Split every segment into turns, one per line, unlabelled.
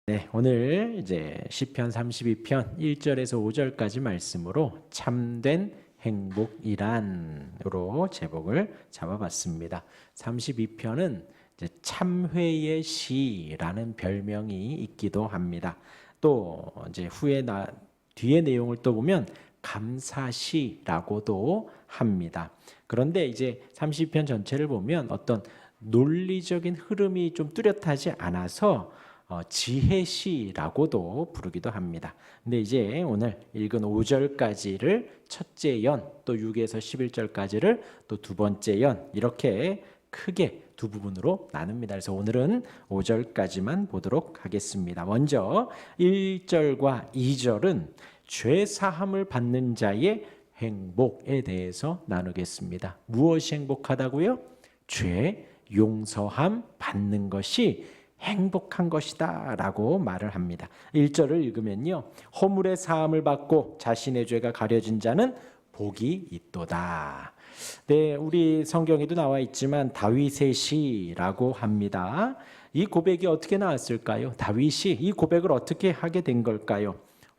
네, 오늘 이제 시편 32편 1절에서 5절까지 말씀으로 참된 행복이란으로 제목을 잡아봤습니다. 32편은 이제 참회의 시라는 별명이 있기도 합니다. 또 이제 뒤에 내용을 또 보면 감사시라고도 합니다. 그런데 이제 30편 전체를 보면 어떤 논리적인 흐름이 좀 뚜렷하지 않아서 지혜시라고도 부르기도 합니다. 근데 이제 오늘 읽은 5절까지를 첫째 연, 또 6에서 11절까지를 또 두 번째 연, 이렇게 크게 두 부분으로 나눕니다. 그래서 오늘은 5절까지만 보도록 하겠습니다. 먼저 1절과 2절은 죄 사함을 받는 자의 행복에 대해서 나누겠습니다. 무엇이 행복하다고요? 죄 용서함 받는 것이 행복한 것이다 라고 말을 합니다. 1절을 읽으면요, 허물의 사함을 받고 자신의 죄가 가려진 자는 복이 있도다. 네, 우리 성경에도 나와 있지만 다윗의 시라고 합니다. 이 고백이 어떻게 나왔을까요? 다윗이 이 고백을 어떻게 하게 된 걸까요?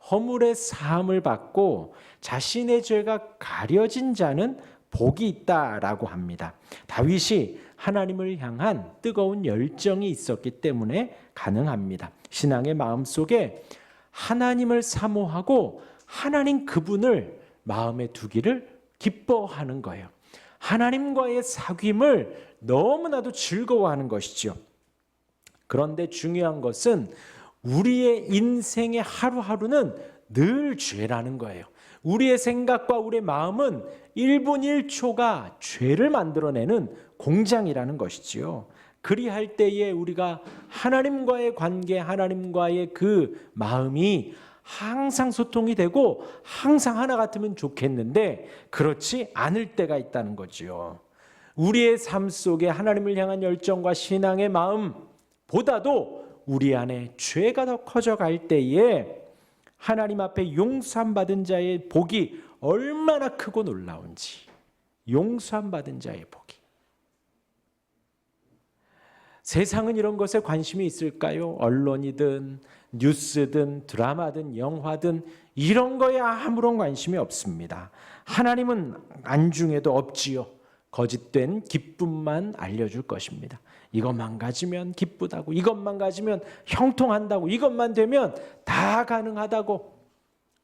허물의 사함을 받고 자신의 죄가 가려진 자는 복이 있다라고 합니다. 다윗이 하나님을 향한 뜨거운 열정이 있었기 때문에 가능합니다. 신앙의 마음속에 하나님을 사모하고 하나님 그분을 마음에 두기를 기뻐하는 거예요. 하나님과의 사귐을 너무나도 즐거워하는 것이죠. 그런데 중요한 것은 우리의 인생의 하루하루는 늘 죄라는 거예요. 우리의 생각과 우리의 마음은 1분 1초가 죄를 만들어내는 공장이라는 것이지요. 그리할 때에 우리가 하나님과의 관계, 하나님과의 그 마음이 항상 소통이 되고 항상 하나 같으면 좋겠는데 그렇지 않을 때가 있다는 거지요. 우리의 삶 속에 하나님을 향한 열정과 신앙의 마음보다도 우리 안에 죄가 더 커져갈 때에 하나님 앞에 용서함 받은 자의 복이 얼마나 크고 놀라운지. 용서함 받은 자의 복이. 세상은 이런 것에 관심이 있을까요? 언론이든 뉴스든 드라마든 영화든 이런 거에 아무런 관심이 없습니다. 하나님은 안중에도 없지요. 거짓된 기쁨만 알려줄 것입니다. 이것만 가지면 기쁘다고, 이것만 가지면 형통한다고, 이것만 되면 다 가능하다고,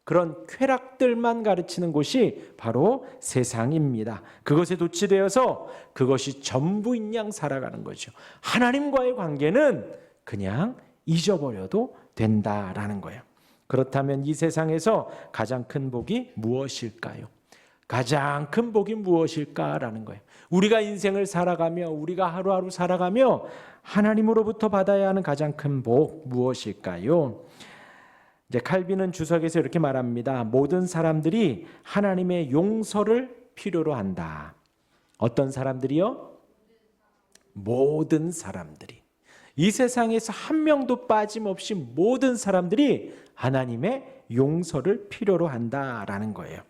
그런 쾌락들만 가르치는 곳이 바로 세상입니다. 그것에 도취되어서 그것이 전부인 양 살아가는 거죠. 하나님과의 관계는 그냥 잊어버려도 된다라는 거예요. 그렇다면 이 세상에서 가장 큰 복이 무엇일까요? 가장 큰 복이 무엇일까라는 거예요. 우리가 인생을 살아가며 우리가 하루하루 살아가며 하나님으로부터 받아야 하는 가장 큰 복 무엇일까요? 이제 칼빈은 주석에서 이렇게 말합니다. 모든 사람들이 하나님의 용서를 필요로 한다. 어떤 사람들이요? 모든 사람들이. 이 세상에서 한 명도 빠짐없이 모든 사람들이 하나님의 용서를 필요로 한다라는 거예요.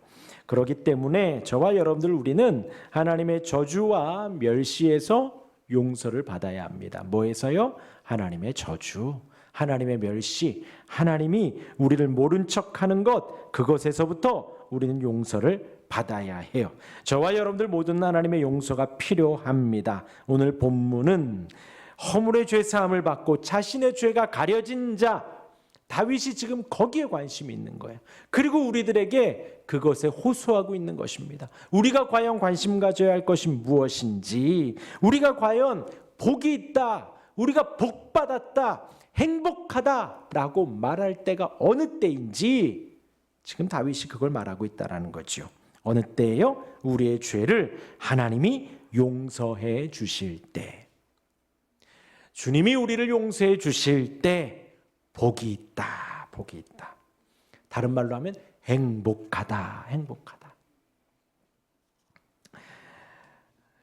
그렇기 때문에 저와 여러분들 우리는 하나님의 저주와 멸시에서 용서를 받아야 합니다. 뭐에서요? 하나님의 저주, 하나님의 멸시, 하나님이 우리를 모른 척하는 것, 그것에서부터 우리는 용서를 받아야 해요. 저와 여러분들 모든 하나님의 용서가 필요합니다. 오늘 본문은 허물의 죄사함을 받고 자신의 죄가 가려진 자, 다윗이 지금 거기에 관심이 있는 거예요. 그리고 우리들에게 그것에 호소하고 있는 것입니다. 우리가 과연 관심 가져야 할 것이 무엇인지, 우리가 과연 복이 있다, 우리가 복 받았다, 행복하다라고 말할 때가 어느 때인지 지금 다윗이 그걸 말하고 있다라는 거죠. 어느 때예요? 우리의 죄를 하나님이 용서해 주실 때. 주님이 우리를 용서해 주실 때 복이 있다, 복이 있다. 다른 말로 하면 행복하다, 행복하다.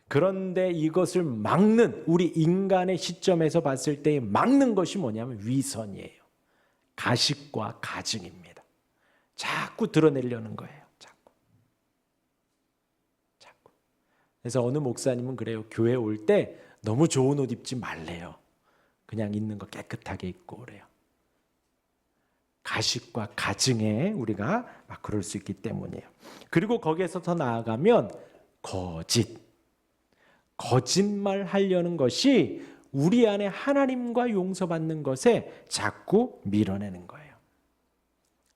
그런데 이것을 막는, 우리 인간의 시점에서 봤을 때 막는 것이 뭐냐면 위선이에요. 가식과 가증입니다. 자꾸 드러내려는 거예요. 자꾸. 그래서 어느 목사님은 그래요. 교회 올 때 너무 좋은 옷 입지 말래요. 그냥 있는 거 깨끗하게 입고 오래요. 가식과 가증에 우리가 막 그럴 수 있기 때문이에요. 그리고 거기에서 더 나아가면 거짓말 하려는 것이 우리 안에 하나님과 용서받는 것에 자꾸 밀어내는 거예요.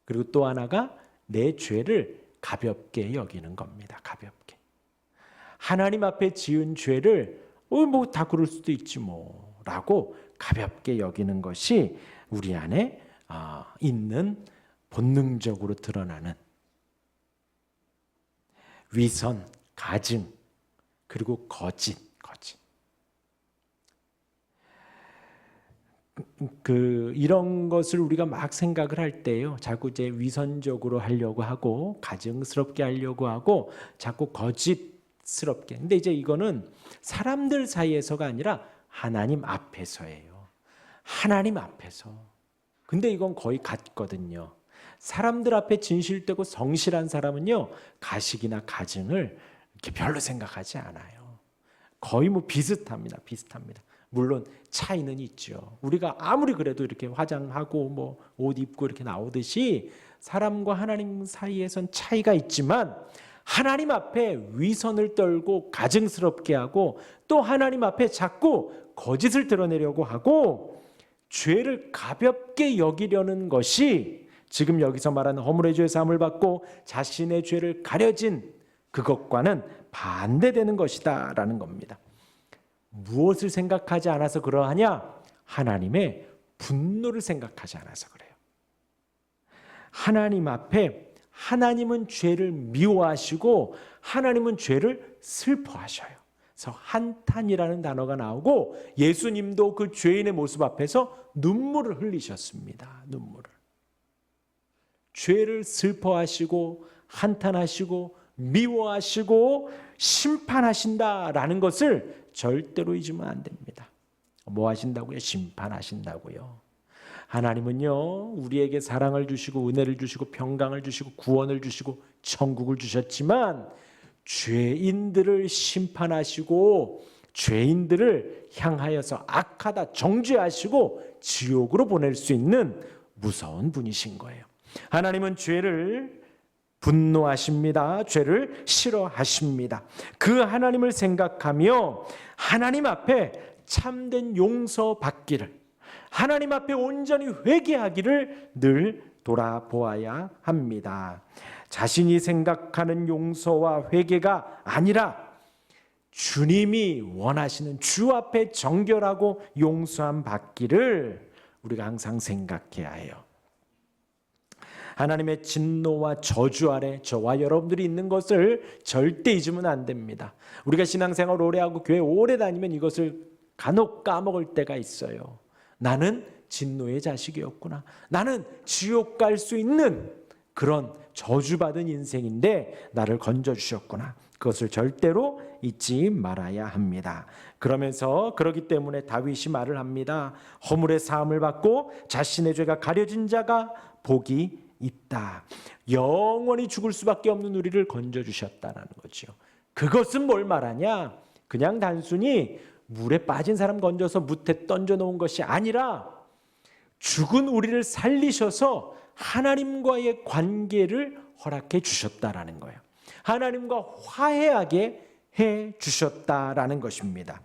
그리고 또 하나가 내 죄를 가볍게 여기는 겁니다. 가볍게. 하나님 앞에 지은 죄를 뭐 다 그럴 수도 있지 뭐 라고 가볍게 여기는 것이 우리 안에 있는 본능적으로 드러나는 위선, 가증, 그리고 거짓. 이런 것을 우리가 막 생각을 할 때요, 자꾸 이제 위선적으로 하려고 하고 가증스럽게 하려고 하고 자꾸 거짓스럽게. 근데 이제 이거는 사람들 사이에서가 아니라 하나님 앞에서예요. 하나님 앞에서. 근데 이건 거의 같거든요. 사람들 앞에 진실되고 성실한 사람은요, 가식이나 가증을 이렇게 별로 생각하지 않아요. 거의 뭐 비슷합니다. 물론 차이는 있죠. 우리가 아무리 그래도 이렇게 화장하고 뭐 옷 입고 이렇게 나오듯이 사람과 하나님 사이에선 차이가 있지만, 하나님 앞에 위선을 떨고 가증스럽게 하고 또 하나님 앞에 자꾸 거짓을 드러내려고 하고 죄를 가볍게 여기려는 것이 지금 여기서 말하는 허물의 죄 사함을 받고 자신의 죄를 가려진 그것과는 반대되는 것이다 라는 겁니다. 무엇을 생각하지 않아서 그러하냐? 하나님의 분노를 생각하지 않아서 그래요. 하나님 앞에 하나님은 죄를 미워하시고 하나님은 죄를 슬퍼하셔요. 그래서 한탄이라는 단어가 나오고 예수님도 그 죄인의 모습 앞에서 눈물을 흘리셨습니다. 눈물을. 죄를 슬퍼하시고 한탄하시고 미워하시고 심판하신다라는 것을 절대로 잊으면 안 됩니다. 뭐 하신다고요? 심판하신다고요. 하나님은요, 우리에게 사랑을 주시고 은혜를 주시고 평강을 주시고 구원을 주시고 천국을 주셨지만 죄인들을 심판하시고 죄인들을 향하여서 악하다 정죄하시고 지옥으로 보낼 수 있는 무서운 분이신 거예요. 하나님은 죄를 분노하십니다. 죄를 싫어하십니다. 그 하나님을 생각하며 하나님 앞에 참된 용서 받기를, 하나님 앞에 온전히 회개하기를 늘 돌아보아야 합니다. 자신이 생각하는 용서와 회개가 아니라 주님이 원하시는 주 앞에 정결하고 용서함 받기를 우리가 항상 생각해야 해요. 하나님의 진노와 저주 아래 저와 여러분들이 있는 것을 절대 잊으면 안 됩니다. 우리가 신앙생활 오래 하고 교회 오래 다니면 이것을 간혹 까먹을 때가 있어요. 나는 진노의 자식이었구나. 나는 지옥 갈 수 있는 그런 저주받은 인생인데 나를 건져주셨구나. 그것을 절대로 잊지 말아야 합니다. 그러기 때문에 다윗이 말을 합니다. 허물의 사함을 받고 자신의 죄가 가려진 자가 복이 있다. 영원히 죽을 수밖에 없는 우리를 건져주셨다는 거죠. 그것은 뭘 말하냐? 그냥 단순히 물에 빠진 사람 건져서 무태 던져놓은 것이 아니라 죽은 우리를 살리셔서 하나님과의 관계를 허락해 주셨다라는 거예요. 하나님과 화해하게 해 주셨다라는 것입니다.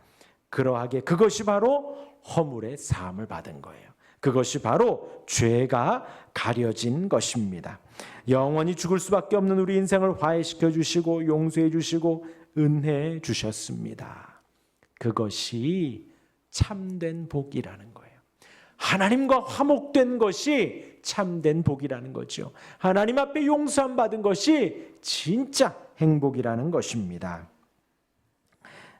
그러하게 그것이 바로 허물의 사함을 받은 거예요. 그것이 바로 죄가 가려진 것입니다. 영원히 죽을 수밖에 없는 우리 인생을 화해시켜 주시고 용서해 주시고 은혜해 주셨습니다. 그것이 참된 복이라는 거예요. 하나님과 화목된 것이 참된 복이라는 거죠. 하나님 앞에 용서함 받은 것이 진짜 행복이라는 것입니다.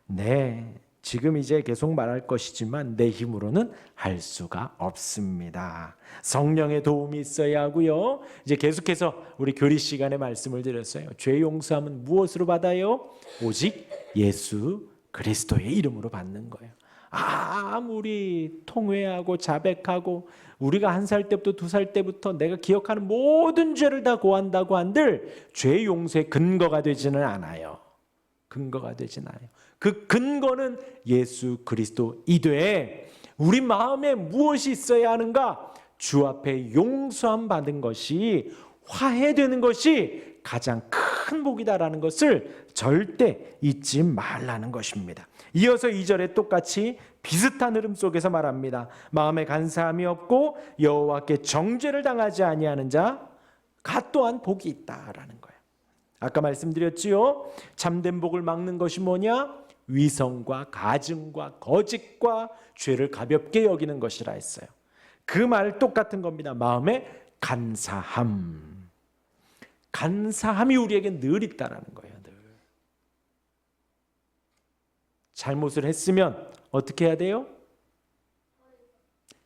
네, 지금 이제 계속 말할 것이지만 내 힘으로는 할 수가 없습니다. 성령의 도움이 있어야 하고요. 이제 계속해서 우리 교리 시간에 말씀을 드렸어요. 죄 용서함은 무엇으로 받아요? 오직 예수 그리스도의 이름으로 받는 거예요. 아무리 통회하고 자백하고 우리가 1살 때부터 2살 때부터 내가 기억하는 모든 죄를 다 고한다고 한들 죄 용서의 근거가 되지는 않아요. 근거가 되진 않아요. 그 근거는 예수 그리스도이되 우리 마음에 무엇이 있어야 하는가? 주 앞에 용서함 받은 것이, 화해되는 것이 가장 큰 복이다라는 것을 절대 잊지 말라는 것입니다. 이어서 2절에 똑같이 비슷한 흐름 속에서 말합니다. 마음에 간사함이 없고 여호와께 정죄를 당하지 아니하는 자가 또한 복이 있다라는 거예요. 아까 말씀드렸지요. 참된 복을 막는 것이 뭐냐? 위선과 가증과 거짓과 죄를 가볍게 여기는 것이라 했어요. 그 말 똑같은 겁니다. 마음에 간사함. 간사함이 우리에게 늘 있다라는 거예요. 늘. 잘못을 했으면 어떻게 해야 돼요?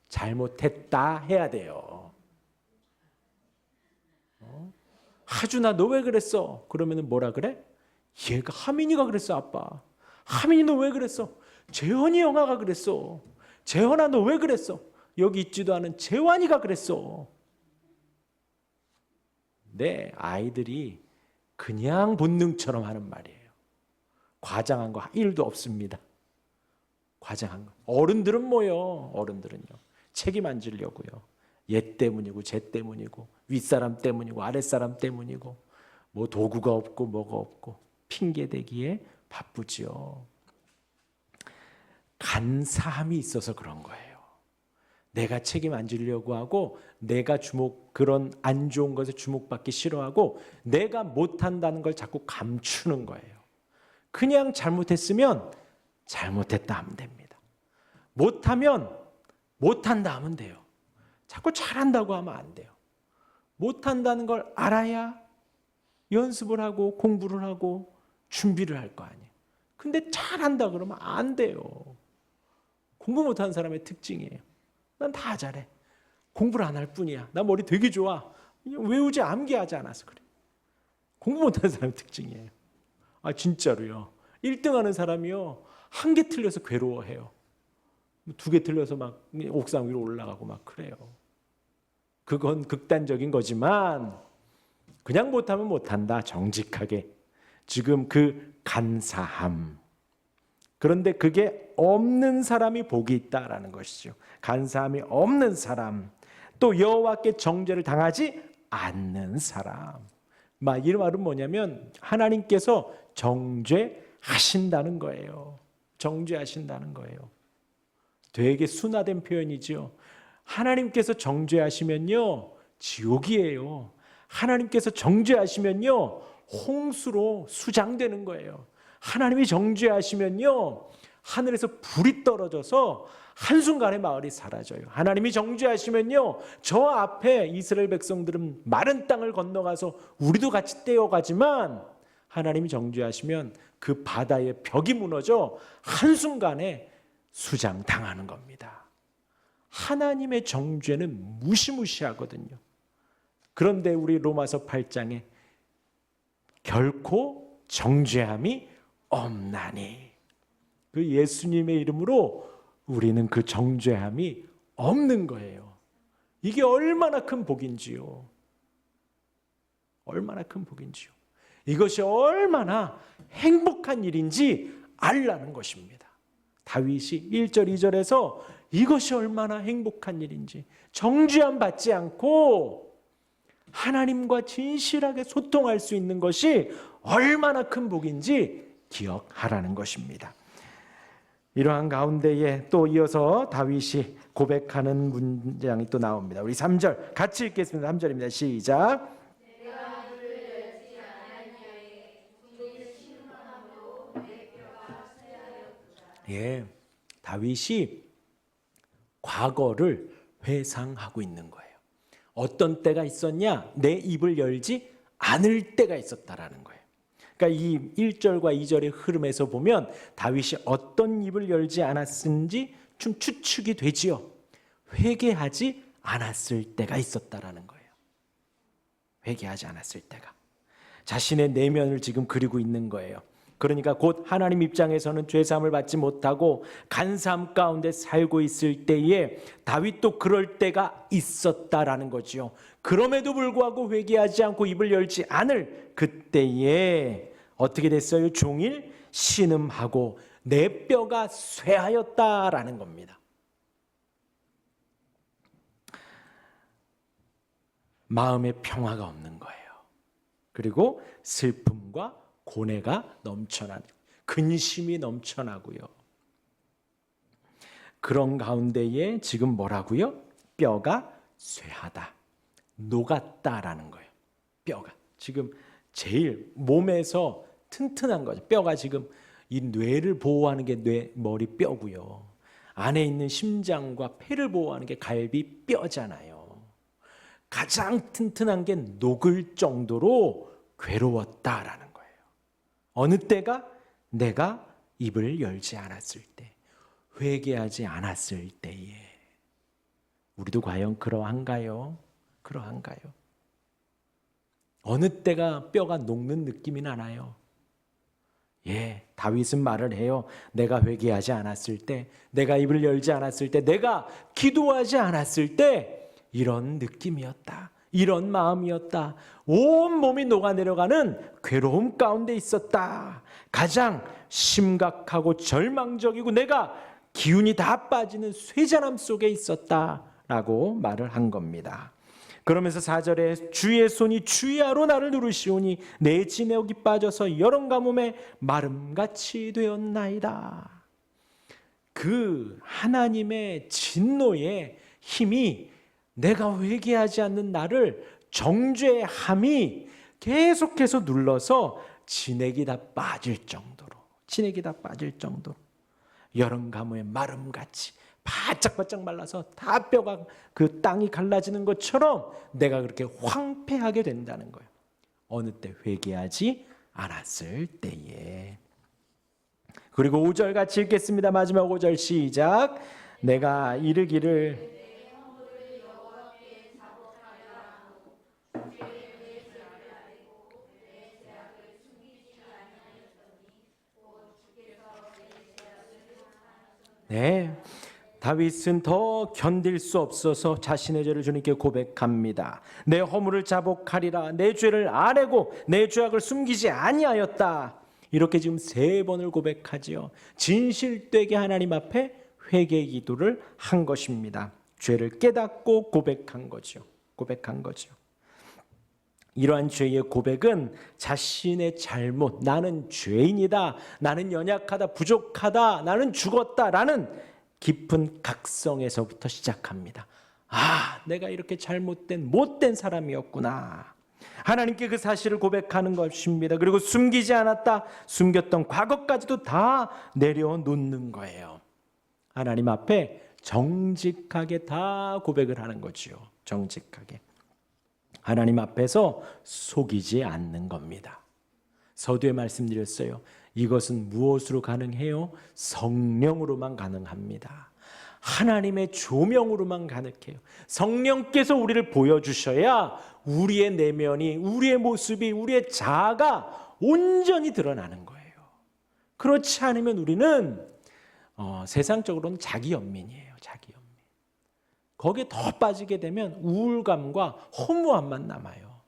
잘못했다 해야 돼요. 하준아 너 왜 그랬어? 그러면 뭐라 그래? 얘가 하민이가 그랬어 아빠. 하민이 너 왜 그랬어? 재현이 형아가 그랬어. 재현아 너 왜 그랬어? 여기 있지도 않은 재환이가 그랬어. 네, 아이들이 그냥 본능처럼 하는 말이에요. 과장한 거 1도 없습니다. 과장한 거. 어른들은 뭐요? 어른들은요. 책임 안 지려고요. 얘 때문이고 쟤 때문이고 윗사람 때문이고 아랫사람 때문이고 뭐 도구가 없고 뭐가 없고 핑계대기에 바쁘지요. 간사함이 있어서 그런 거예요. 내가 책임 안 지려고 하고 내가 그런 안 좋은 것에 주목받기 싫어하고 내가 못한다는 걸 자꾸 감추는 거예요. 그냥 잘못했으면 잘못했다 하면 됩니다. 못하면 못한다 하면 돼요. 자꾸 잘한다고 하면 안 돼요. 못한다는 걸 알아야 연습을 하고 공부를 하고 준비를 할 거 아니에요. 근데 잘한다 그러면 안 돼요. 공부 못하는 사람의 특징이에요. 난 다 잘해. 공부를 안 할 뿐이야. 나 머리 되게 좋아. 외우지 암기하지 않아서 그래. 공부 못하는 사람의 특징이에요. 아 진짜로요. 1등 하는 사람이요. 1개 틀려서 괴로워해요. 2개 틀려서 막 옥상 위로 올라가고 막 그래요. 그건 극단적인 거지만 그냥 못하면 못한다. 정직하게. 지금 그 간사함. 그런데 그게 없는 사람이 복이 있다라는 것이죠. 간사함이 없는 사람. 또 여호와께 정죄를 당하지 않는 사람. 이 말은 뭐냐면 하나님께서 정죄하신다는 거예요. 정죄하신다는 거예요. 되게 순화된 표현이죠. 하나님께서 정죄하시면요 지옥이에요. 하나님께서 정죄하시면요 홍수로 수장되는 거예요. 하나님이 정죄하시면요 하늘에서 불이 떨어져서 한순간에 마을이 사라져요. 하나님이 정죄하시면요 저 앞에 이스라엘 백성들은 마른 땅을 건너가서 우리도 같이 떼어가지만 하나님이 정죄하시면 그 바다의 벽이 무너져 한순간에 수장당하는 겁니다. 하나님의 정죄는 무시무시하거든요. 그런데 우리 로마서 8장에 결코 정죄함이 없나니 그 예수님의 이름으로 우리는 그 정죄함이 없는 거예요. 이게 얼마나 큰 복인지요. 얼마나 큰 복인지요. 이것이 얼마나 행복한 일인지 알라는 것입니다. 다윗이 1절 2절에서 이것이 얼마나 행복한 일인지 정죄함 받지 않고 하나님과 진실하게 소통할 수 있는 것이 얼마나 큰 복인지 기억하라는 것입니다. 이러한 가운데에 또 이어서 다윗이 고백하는 문장이 또 나옵니다. 우리 3절 같이 읽겠습니다. 3절입니다. 시작. 예, 다윗이 과거를 회상하고 있는 거예요. 어떤 때가 있었냐? 내 입을 열지 않을 때가 있었다라는 거예요. 그러니까 이 1절과 2절의 흐름에서 보면 다윗이 어떤 입을 열지 않았는지 좀 추측이 되지요. 회개하지 않았을 때가 있었다라는 거예요. 회개하지 않았을 때가. 자신의 내면을 지금 그리고 있는 거예요. 그러니까 곧 하나님 입장에서는 죄사함을 받지 못하고 간사함 가운데 살고 있을 때에 다윗도 그럴 때가 있었다라는 거지요. 그럼에도 불구하고 회개하지 않고 입을 열지 않을 그때에 어떻게 됐어요? 종일 신음하고 내 뼈가 쇠하였다라는 겁니다. 마음에 평화가 없는 거예요. 그리고 슬픔과 고뇌가 넘쳐나는, 근심이 넘쳐나고요. 그런 가운데에 지금 뭐라고요? 뼈가 쇠하다, 녹았다라는 거예요. 뼈가 지금 제일 몸에서 튼튼한 거죠. 뼈가 지금 이 뇌를 보호하는 게 머리 뼈고요. 안에 있는 심장과 폐를 보호하는 게 갈비 뼈잖아요. 가장 튼튼한 게 녹을 정도로 괴로웠다라는 거예요. 어느 때가? 내가 입을 열지 않았을 때, 회개하지 않았을 때에. 우리도 과연 그러한가요? 그러한가요? 어느 때가 뼈가 녹는 느낌이 나나요? 예, 다윗은 말을 해요. 내가 회개하지 않았을 때, 내가 입을 열지 않았을 때, 내가 기도하지 않았을 때 이런 느낌이었다. 이런 마음이었다. 온 몸이 녹아내려가는 괴로움 가운데 있었다. 가장 심각하고 절망적이고 내가 기운이 다 빠지는 쇠잔함 속에 있었다라고 말을 한 겁니다. 그러면서 4절에 주의 손이 주야로 나를 누르시오니 내 진액이 빠져서 여름 가뭄에 마름같이 되었나이다. 그 하나님의 진노의 힘이 내가 회개하지 않는 나를 정죄함이 계속해서 눌러서 진액이 다 빠질 정도로, 진액이 다 빠질 정도로 여름 가뭄에 마름같이 바짝바짝 말라서 다 뼈가 그 땅이 갈라지는 것처럼 내가 그렇게 황폐하게 된다는 거예요. 어느 때? 회개하지 않았을 때에. 그리고 5절 같이 읽겠습니다. 마지막 5절 시작. 내가 이르기를 네, 다윗은 더 견딜 수 없어서 자신의 죄를 주님께 고백합니다. 내 허물을 자복하리라. 내 죄를 아뢰고 내 죄악을 숨기지 아니하였다. 이렇게 지금 3번을 고백하지요. 진실되게 하나님 앞에 회개 기도를 한 것입니다. 죄를 깨닫고 고백한 거죠. 고백한 거죠. 이러한 죄의 고백은 자신의 잘못, 나는 죄인이다, 나는 연약하다, 부족하다, 나는 죽었다라는 깊은 각성에서부터 시작합니다. 아, 내가 이렇게 잘못된, 못된 사람이었구나. 하나님께 그 사실을 고백하는 것입니다. 그리고 숨기지 않았다, 숨겼던 과거까지도 다 내려놓는 거예요. 하나님 앞에 정직하게 다 고백을 하는 거죠. 정직하게. 하나님 앞에서 속이지 않는 겁니다. 서두에 말씀드렸어요. 이것은 무엇으로 가능해요? 성령으로만 가능합니다. 하나님의 조명으로만 가능해요. 성령께서 우리를 보여주셔야 우리의 내면이, 우리의 모습이, 우리의 자아가 온전히 드러나는 거예요. 그렇지 않으면 우리는 세상적으로는 자기 연민이에요. 자기 연민. 거기에 더 빠지게 되면 우울감과 허무함만 남아요.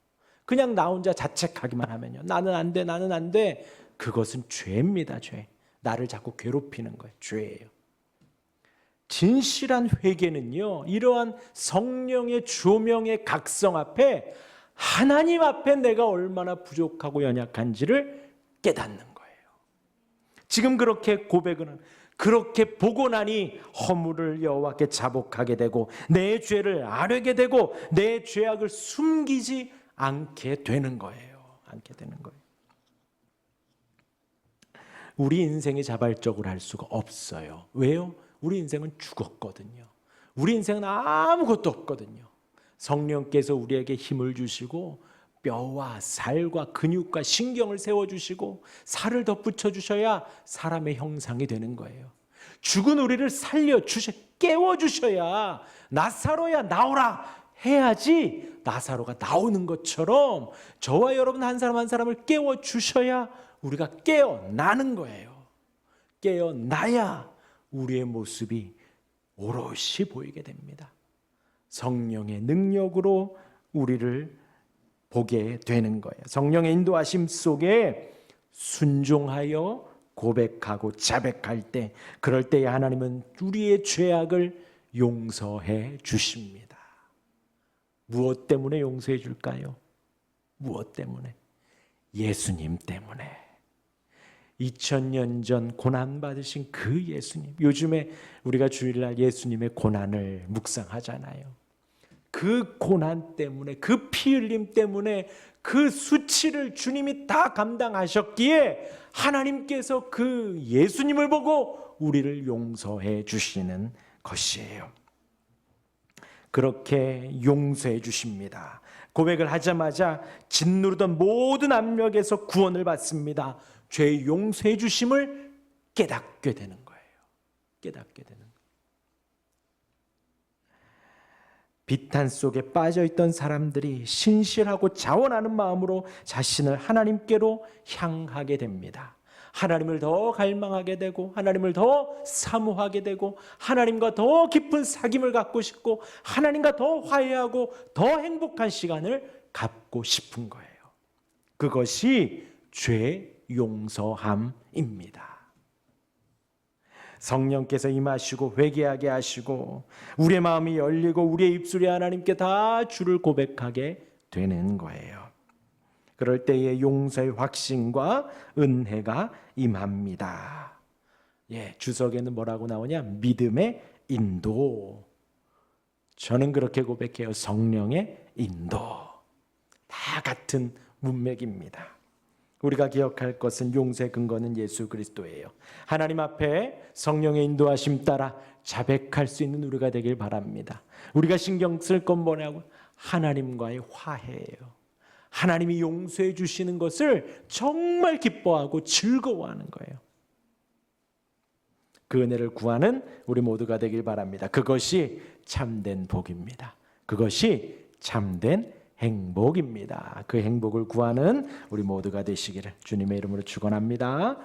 그냥 나 혼자 자책하기만 하면요. 나는 안 돼, 나는 안 돼. 그것은 죄입니다. 죄. 나를 자꾸 괴롭히는 거예요. 죄예요. 진실한 회개는요, 이러한 성령의 조명의 각성 앞에 하나님 앞에 내가 얼마나 부족하고 연약한지를 깨닫는 거예요. 지금 그렇게 고백은 그렇게 보고 나니 허물을 여호와께 자복하게 되고 내 죄를 아뢰게 되고 내 죄악을 숨기지 않게 되는 거예요. 않게 되는 거예요. 우리 인생이 자발적으로 할 수가 없어요. 왜요? 우리 인생은 죽었거든요. 우리 인생은 아무것도 없거든요. 성령께서 우리에게 힘을 주시고 뼈와 살과 근육과 신경을 세워주시고 살을 덧붙여 주셔야 사람의 형상이 되는 거예요. 죽은 우리를 살려주셔, 깨워주셔야 나사로야 나오라 해야지 나사로가 나오는 것처럼 저와 여러분 한 사람 한 사람을 깨워주셔야 우리가 깨어나는 거예요. 깨어나야 우리의 모습이 오롯이 보이게 됩니다. 성령의 능력으로 우리를 보게 되는 거예요. 성령의 인도하심 속에 순종하여 고백하고 자백할 때, 그럴 때에 하나님은 우리의 죄악을 용서해 주십니다. 무엇 때문에 용서해 줄까요? 무엇 때문에? 예수님 때문에. 2000년 전 고난받으신 그 예수님. 요즘에 우리가 주일날 예수님의 고난을 묵상하잖아요. 그 고난 때문에, 그 피 흘림 때문에 그 수치를 주님이 다 감당하셨기에 하나님께서 그 예수님을 보고 우리를 용서해 주시는 것이에요. 그렇게 용서해 주십니다. 고백을 하자마자 짓누르던 모든 압력에서 구원을 받습니다. 죄의 용서해 주심을 깨닫게 되는 거예요. 깨닫게 되는 거예요. 비탄 속에 빠져있던 사람들이 신실하고 자원하는 마음으로 자신을 하나님께로 향하게 됩니다. 하나님을 더 갈망하게 되고 하나님을 더 사모하게 되고 하나님과 더 깊은 사귐을 갖고 싶고 하나님과 더 화해하고 더 행복한 시간을 갖고 싶은 거예요. 그것이 죄 용서함입니다. 성령께서 임하시고 회개하게 하시고 우리의 마음이 열리고 우리의 입술이 하나님께 다 주를 고백하게 되는 거예요. 그럴 때에 용서의 확신과 은혜가 임합니다. 주석에는 뭐라고 나오냐? 믿음의 인도. 저는 그렇게 고백해요. 성령의 인도. 다 같은 문맥입니다. 우리가 기억할 것은 용서의 근거는 예수 그리스도예요. 하나님 앞에 성령의 인도하심 따라 자백할 수 있는 우리가 되길 바랍니다. 우리가 신경 쓸 건 뭐냐고? 하나님과의 화해예요. 하나님이 용서해 주시는 것을 정말 기뻐하고 즐거워하는 거예요. 그 은혜를 구하는 우리 모두가 되길 바랍니다. 그것이 참된 복입니다. 그것이 참된 행복입니다. 그 행복을 구하는 우리 모두가 되시기를 주님의 이름으로 축원합니다.